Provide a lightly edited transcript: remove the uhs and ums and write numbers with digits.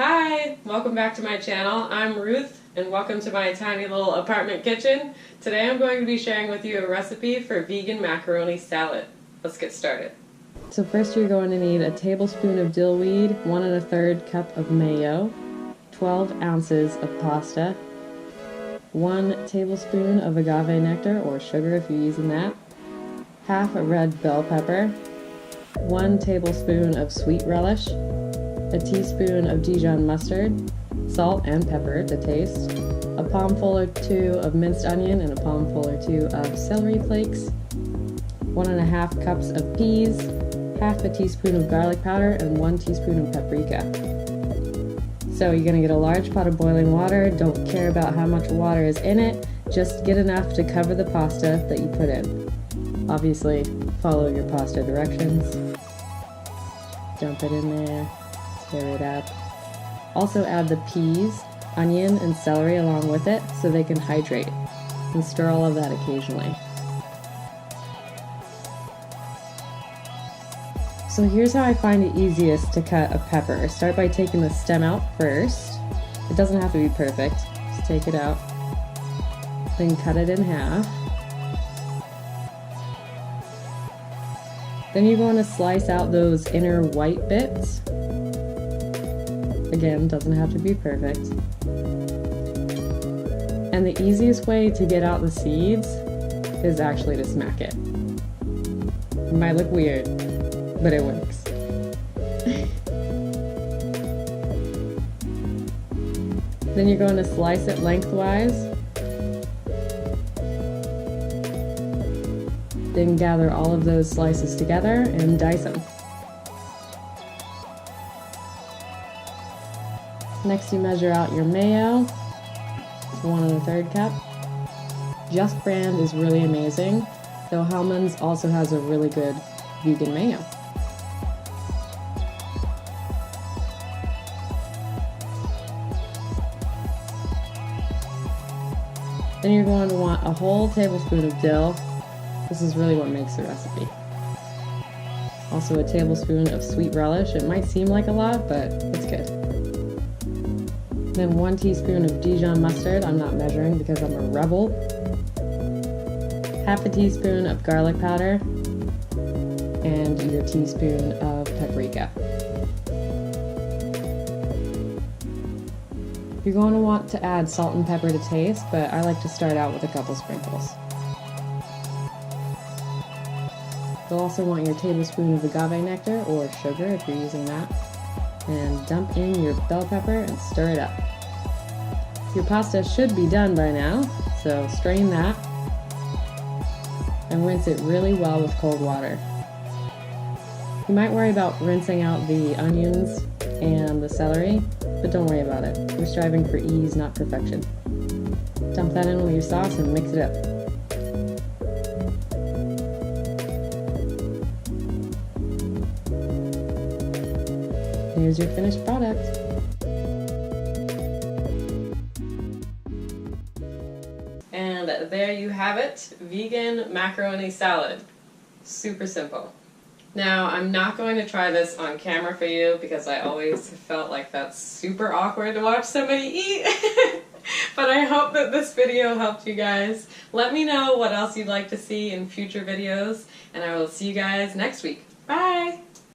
Hi, welcome back to my channel. I'm Ruth and welcome to my tiny little apartment kitchen. Today I'm going to be sharing with you a recipe for vegan macaroni salad. Let's get started. So first you're going to need a tablespoon of dill weed, 1 1/3 cup of mayo, 12 ounces of pasta, 1 tablespoon of agave nectar or sugar if you're using that, half a red bell pepper, 1 tablespoon of sweet relish, a teaspoon of Dijon mustard, salt and pepper to taste, a palmful or 2 of minced onion and a palmful or 2 of celery flakes, 1 1/2 cups of peas, half a teaspoon of garlic powder, and 1 teaspoon of paprika. So you're going to get a large pot of boiling water. Don't care about how much water is in it, just get enough to cover the pasta that you put in. Obviously, follow your pasta directions. Dump it in there. Stir it up. Also add the peas, onion, and celery along with it so they can hydrate, and stir all of that occasionally. So here's how I find it easiest to cut a pepper. Start by taking the stem out first. It doesn't have to be perfect, just take it out. Then cut it in half. Then you're going to slice out those inner white bits. Again, doesn't have to be perfect. And the easiest way to get out the seeds is actually to smack it. It might look weird, but it works. Then you're going to slice it lengthwise. Then gather all of those slices together and dice them. Next you measure out your mayo, 1 1/3 cup. Just brand is really amazing, though Hellman's also has a really good vegan mayo. Then you're going to want a whole tablespoon of dill. This is really what makes the recipe. Also a tablespoon of sweet relish. It might seem like a lot, but it's good. Then 1 teaspoon of Dijon mustard. I'm not measuring because I'm a rebel. Half a teaspoon of garlic powder. And your teaspoon of paprika. You're going to want to add salt and pepper to taste, but I like to start out with a couple sprinkles. You'll also want your tablespoon of agave nectar or sugar if you're using that. And dump in your bell pepper and stir it up. Your pasta should be done by now, so strain that and rinse it really well with cold water. You might worry about rinsing out the onions and the celery, but don't worry about it. We're striving for ease, not perfection. Dump that in with your sauce and mix it up. Here's your finished product. And there you have it, vegan macaroni salad. Super simple. Now, I'm not going to try this on camera for you because I always felt like that's super awkward to watch somebody eat. But I hope that this video helped you guys. Let me know what else you'd like to see in future videos, and I will see you guys next week. Bye!